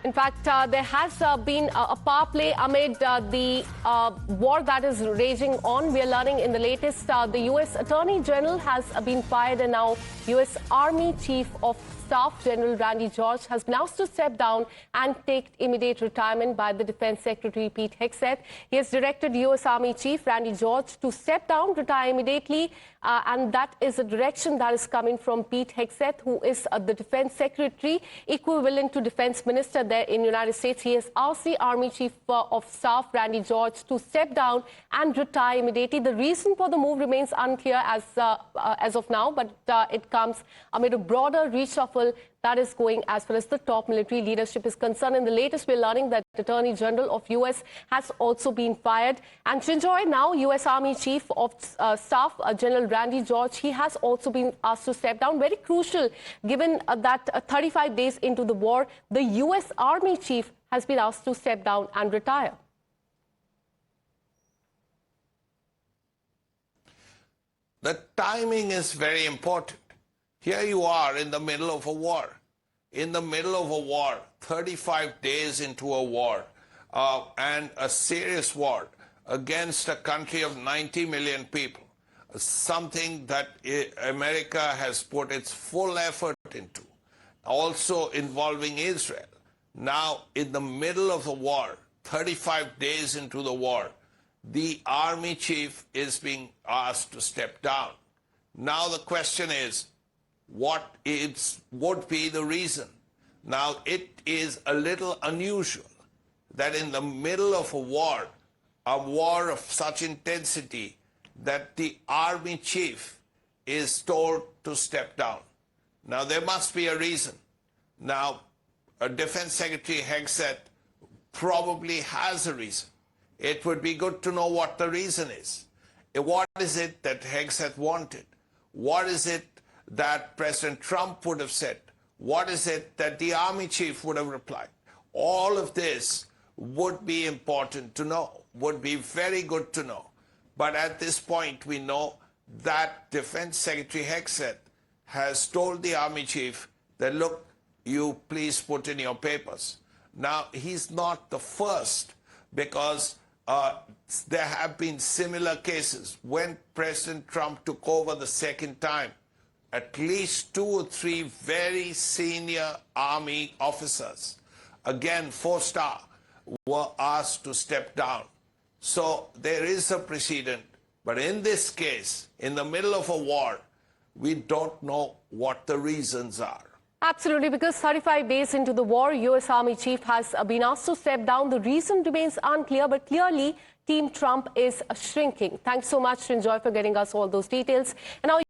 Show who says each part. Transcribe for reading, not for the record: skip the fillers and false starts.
Speaker 1: In fact, there has been a power play amid the war that is raging on. We are learning in the latest, the U.S. Attorney General has been fired, and now U.S. Army Chief of Staff General Randy George has been asked to step down and take immediate retirement by the Defense Secretary Pete Hegseth. He has directed U.S. Army Chief Randy George to step down, retire immediately, and that is a direction that is coming from Pete Hegseth, who is the Defense Secretary, equivalent to Defense Minister there in the United States. He has asked the Army Chief of Staff Randy George to step down and retire immediately. The reason for the move remains unclear as of now, but it comes amid a broader reshuffle that is going as far as the top military leadership is concerned. In the latest, we're learning that the Attorney General of U.S. has also been fired. And to enjoy now, U.S. Army Chief of Staff General Randy George, he has also been asked to step down. Very crucial, given that 35 days into the war, the U.S. Army Chief has been asked to step down and retire.
Speaker 2: The timing is very important. Here you are in the middle of a war. In the middle of a war, 35 days into a war, and a serious war against a country of 90 million people, something that America has put its full effort into, also involving Israel. Now, in the middle of the war, 35 days into the war, the Army Chief is being asked to step down. Now the question is, what would be the reason? Now, it is a little unusual that in the middle of a war of such intensity, that the Army Chief is told to step down. Now, there must be a reason. Now, Defense Secretary Hegseth probably has a reason. It would be good to know what the reason is. What is it that Hegseth wanted? What is it that President Trump would have said? What is it that the Army Chief would have replied? All of this would be important to know, would be very good to know. But at this point, we know that Defense Secretary Hegseth has told the Army Chief that, look, you please put in your papers. Now, he's not the first, because there have been similar cases. When President Trump took over the second time, at least 2 or 3 very senior Army officers, again 4-star, were asked to step down. So there is a precedent. But in this case, in the middle of a war, we don't know what the reasons are.
Speaker 1: Absolutely, because 35 days into the war, U.S. Army Chief has been asked to step down. The reason remains unclear, but clearly Team Trump is shrinking. Thanks so much, Enjoy, for getting us all those details. And now